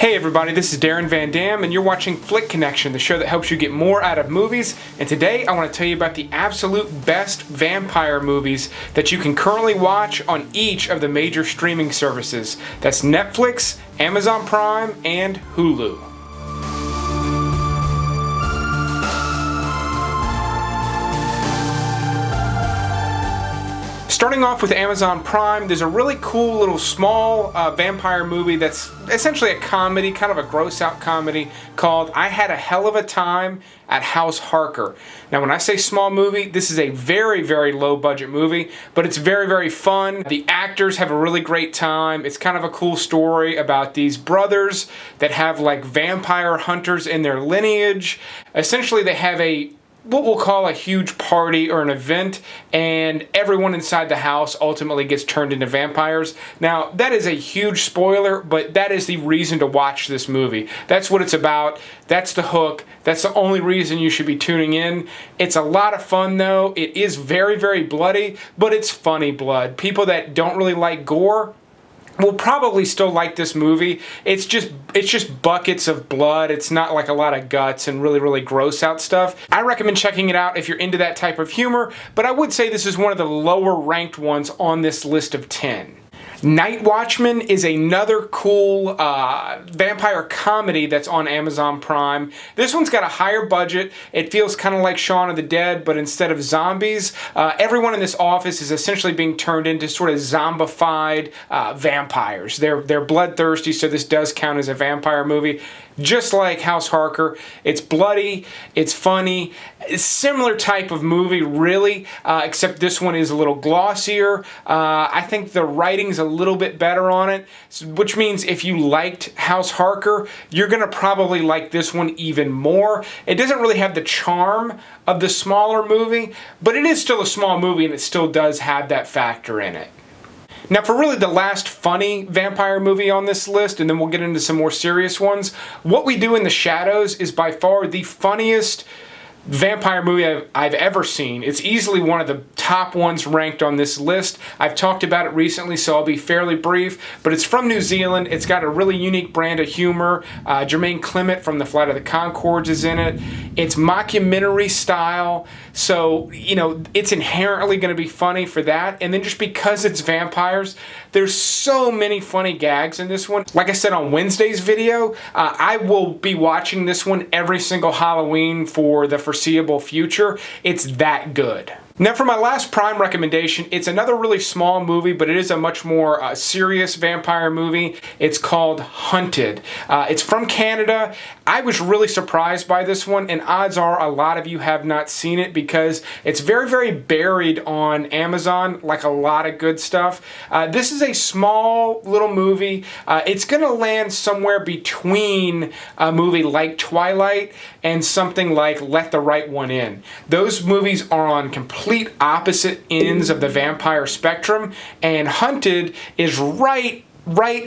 Hey everybody, this is Darren Van Dam and you're watching Flick Connection, the show that helps you get more out of movies. And today I want to tell you about the absolute best vampire movies that you can currently watch on each of the major streaming services. That's Netflix, Amazon Prime, and Hulu. Starting off with Amazon Prime, there's a really cool little small vampire movie that's essentially a comedy, kind of a gross out comedy, called I Had a Hell of a Time at House Harker. Now when I say small movie, this is a very, very low budget movie, but it's very, very fun. The actors have a really great time. It's kind of a cool story about these brothers that have like vampire hunters in their lineage. Essentially they have what we'll call a huge party or an event, and everyone inside the house ultimately gets turned into vampires. Now, that is a huge spoiler, but that is the reason to watch this movie. That's what it's about. That's the hook. That's the only reason you should be tuning in. It's a lot of fun, though. It is very, very bloody, but it's funny blood. People that don't really like gore will probably still like this movie. It's just buckets of blood. It's not like a lot of guts and really, really gross out stuff. I recommend checking it out if you're into that type of humor, but I would say this is one of the lower ranked ones on this list of 10. Watchmen is another cool vampire comedy that's on Amazon Prime. This one's got a higher budget. It feels kind of like Shaun of the Dead, but instead of zombies, everyone in this office is essentially being turned into sort of zombified vampires. They're bloodthirsty, so this does count as a vampire movie. Just like House Harker, it's bloody, it's funny, it's a similar type of movie really, except this one is a little glossier. I think the writing's a little bit better on it, which means if you liked House Harker, you're going to probably like this one even more. It doesn't really have the charm of the smaller movie, but it is still a small movie and it still does have that factor in it. Now for really the last funny vampire movie on this list, and then we'll get into some more serious ones, What We Do in the Shadows is by far the funniest vampire movie I've ever seen. It's easily one of the top ones ranked on this list. I've talked about it recently, so I'll be fairly brief, but it's from New Zealand. It's got a really unique brand of humor. Jermaine Clement from The Flight of the Conchords is in it. It's mockumentary style, so, you know, it's inherently going to be funny for that. And then just because it's vampires, there's so many funny gags in this one. Like I said on Wednesday's video, I will be watching this one every single Halloween for the foreseeable future. It's that good. Now for my last Prime recommendation, it's another really small movie, but it is a much more serious vampire movie. It's called Hunted. It's from Canada. I was really surprised by this one, and odds are a lot of you have not seen it because it's very, very buried on Amazon, like a lot of good stuff. This is a small little movie. It's going to land somewhere between a movie like Twilight and something like Let the Right One In. Those movies are on complete opposite ends of the vampire spectrum, and Hunted is right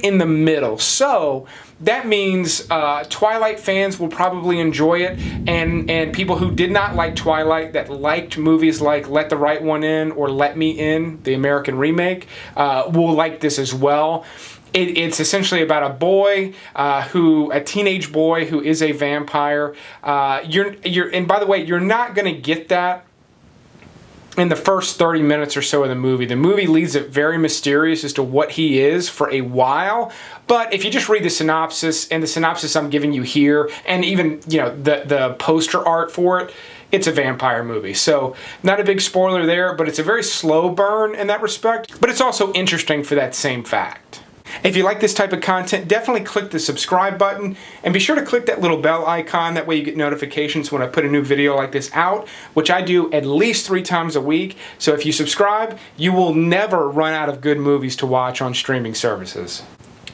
in the middle. So that means Twilight fans will probably enjoy it, and people who did not like Twilight, that liked movies like Let the Right One In or Let Me In, the American remake, will like this as well. It's essentially about a boy, a teenage boy who is a vampire. And by the way, you're not going to get that in the first 30 minutes or so of the movie. The movie leaves it very mysterious as to what he is for a while, but if you just read the synopsis, and the synopsis I'm giving you here, and even, you know, the poster art for it, it's a vampire movie. So not a big spoiler there, but it's a very slow burn in that respect, but it's also interesting for that same fact. If you like this type of content, definitely click the subscribe button and be sure to click that little bell icon. That way you get notifications when I put a new video like this out, which I do at least 3 times a week. So if you subscribe, you will never run out of good movies to watch on streaming services.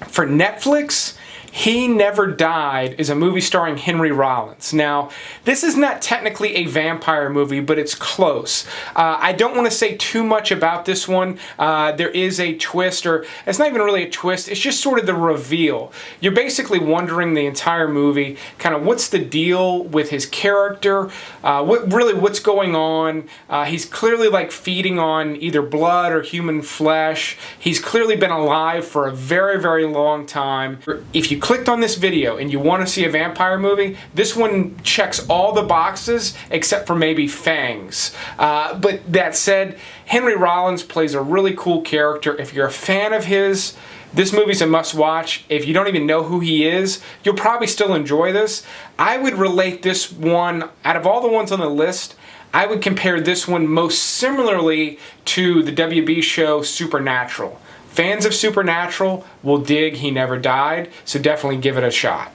For Netflix, He Never Died is a movie starring Henry Rollins. Now, this is not technically a vampire movie, but it's close. I don't want to say too much about this one. There is a twist, or it's not even really a twist, it's just sort of the reveal. You're basically wondering the entire movie, kind of what's the deal with his character, what's going on. He's clearly like feeding on either blood or human flesh. He's clearly been alive for a very, very long time. If you clicked on this video and you want to see a vampire movie, this one checks all the boxes except for maybe Fangs. But that said, Henry Rollins plays a really cool character. If you're a fan of his, this movie's a must-watch. If you don't even know who he is, you'll probably still enjoy this. I would relate this one, out of all the ones on the list, I would compare this one most similarly to the WB show Supernatural. Fans of Supernatural will dig He Never Died, so definitely give it a shot.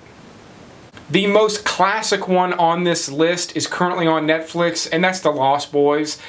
The most classic one on this list is currently on Netflix, and that's The Lost Boys.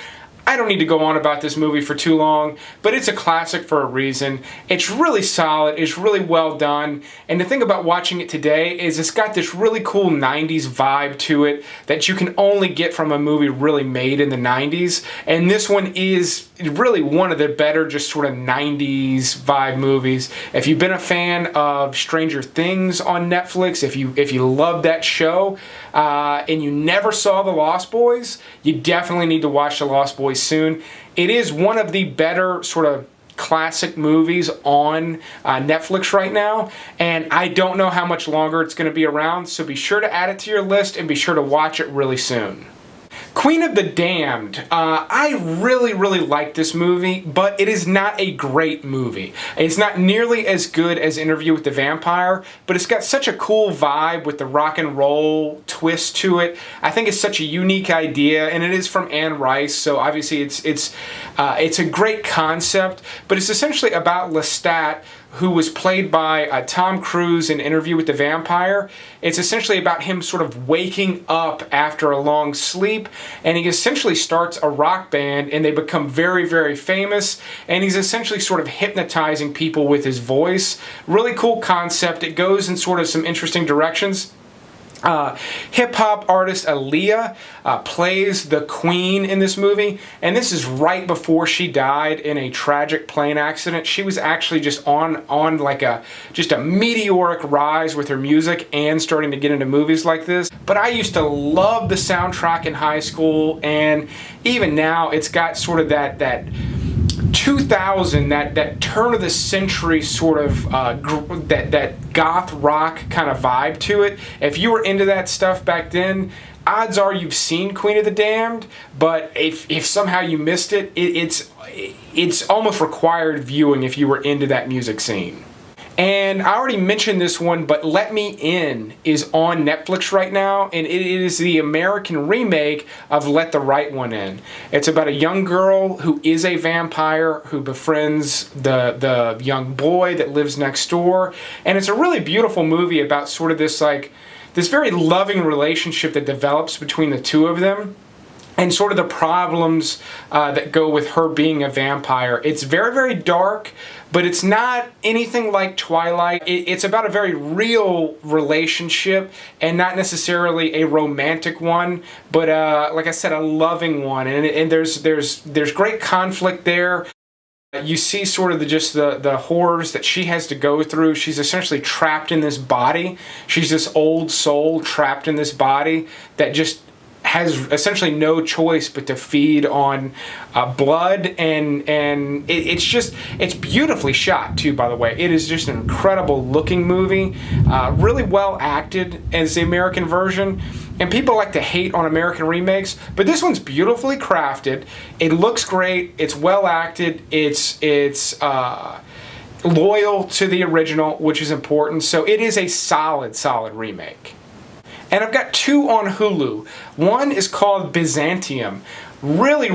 I don't need to go on about this movie for too long, but it's a classic for a reason. It's really solid, it's really well done, and the thing about watching it today is it's got this really cool 90s vibe to it that you can only get from a movie really made in the 90s, and this one is really one of the better just sort of 90s vibe movies. If you've been a fan of Stranger Things on Netflix, if you love that show, and you never saw The Lost Boys, you definitely need to watch The Lost Boys soon. It is one of the better sort of classic movies on Netflix right now, and I don't know how much longer it's going to be around, so be sure to add it to your list and be sure to watch it really soon. Queen of the Damned. I really like this movie, but it is not a great movie. It's not nearly as good as Interview with the Vampire, but it's got such a cool vibe with the rock and roll twist to it. I think it's such a unique idea, and it is from Anne Rice, so obviously it's a great concept, but it's essentially about Lestat, who was played by Tom Cruise in Interview with the Vampire. It's essentially about him sort of waking up after a long sleep, and he essentially starts a rock band, and they become very famous, and he's essentially sort of hypnotizing people with his voice. Really cool concept. It goes in sort of some interesting directions. Hip-hop artist Aaliyah plays the queen in this movie, and this is right before she died in a tragic plane accident. She was actually just on like a meteoric rise with her music and starting to get into movies like this. But I used to love the soundtrack in high school, and even now it's got sort of that 2000, that turn of the century sort of that goth rock kind of vibe to it. If you were into that stuff back then, odds are you've seen Queen of the Damned, but if somehow you missed it, it's almost required viewing if you were into that music scene. And I already mentioned this one, but Let Me In is on Netflix right now, and it is the American remake of Let the Right One In. It's about a young girl who is a vampire who befriends the young boy that lives next door, and it's a really beautiful movie about sort of this very loving relationship that develops between the two of them, and sort of the problems that go with her being a vampire. It's very dark, but it's not anything like Twilight. It's about a very real relationship, and not necessarily a romantic one, but like I said, a loving one. And there's great conflict there. You see sort of the horrors that she has to go through. She's essentially trapped in this body. She's this old soul trapped in this body that just has essentially no choice but to feed on blood, and it's beautifully shot too, by the way. It is just an incredible looking movie, really well acted as the American version, and people like to hate on American remakes, but this one's beautifully crafted. It looks great, it's well acted, it's loyal to the original, which is important, so it is a solid remake. And I've got two on Hulu. One is called Byzantium. Really,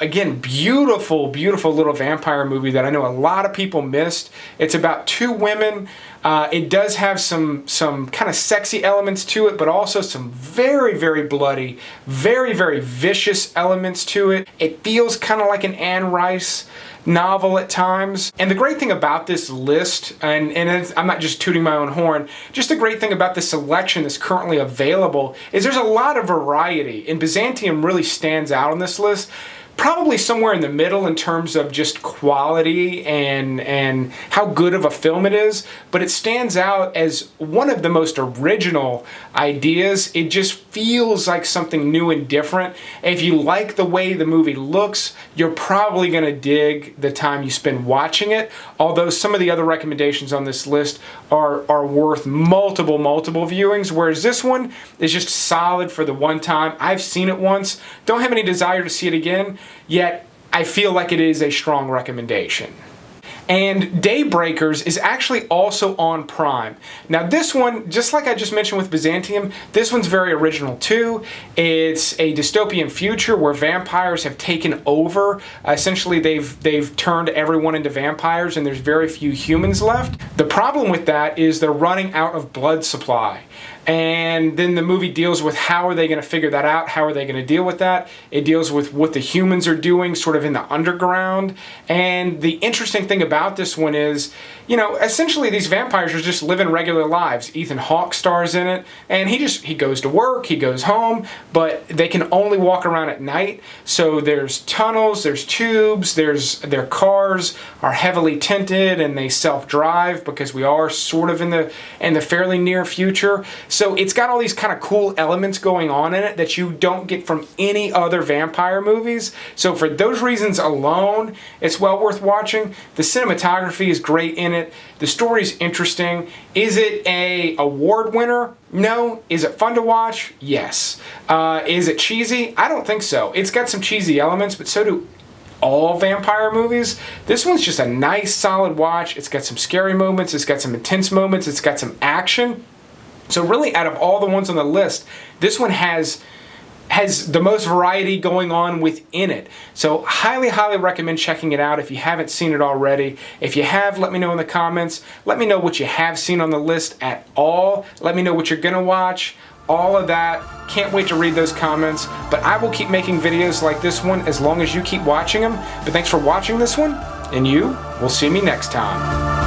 again, beautiful little vampire movie that I know a lot of people missed. It's about two women. It does have some kind of sexy elements to it, but also some very bloody, very vicious elements to it. It feels kind of like an Anne Rice novel at times. And the great thing about this list, and I'm not just tooting my own horn, just the great thing about the selection that's currently available is there's a lot of variety, and Byzantium really stands out on this list. probably somewhere in the middle in terms of just quality and how good of a film it is, but it stands out as one of the most original ideas. It just feels like something new and different. If you like the way the movie looks, you're probably going to dig the time you spend watching it, although some of the other recommendations on this list are worth multiple viewings, whereas this one is just solid for the one time. I've seen it once, don't have any desire to see it again, yet I feel like it is a strong recommendation. And Daybreakers is actually also on Prime. Now this one, just like I just mentioned with Byzantium, this one's very original too. It's a dystopian future where vampires have taken over. Essentially they've turned everyone into vampires and there's very few humans left. The problem with that is they're running out of blood supply. And then the movie deals with how are they going to figure that out, how are they going to deal with that. It deals with what the humans are doing sort of in the underground. And the interesting thing about this one is, you know, essentially these vampires are just living regular lives. Ethan Hawke stars in it, and he goes to work, he goes home, but they can only walk around at night. So there's tunnels, there's tubes, their cars are heavily tinted and they self-drive because we are sort of in the fairly near future. So it's got all these kind of cool elements going on in it that you don't get from any other vampire movies. So for those reasons alone, it's well worth watching. The cinematography is great in it. The story's interesting. Is it a award winner? No. Is it fun to watch? Yes. Is it cheesy? I don't think so. It's got some cheesy elements, but so do all vampire movies. This one's just a nice, solid watch. It's got some scary moments. It's got some intense moments. It's got some action. So really, out of all the ones on the list, this one has the most variety going on within it. So highly recommend checking it out if you haven't seen it already. If you have, let me know in the comments. Let me know what you have seen on the list at all. Let me know what you're gonna watch. All of that. Can't wait to read those comments. But I will keep making videos like this one as long as you keep watching them. But thanks for watching this one, and you will see me next time.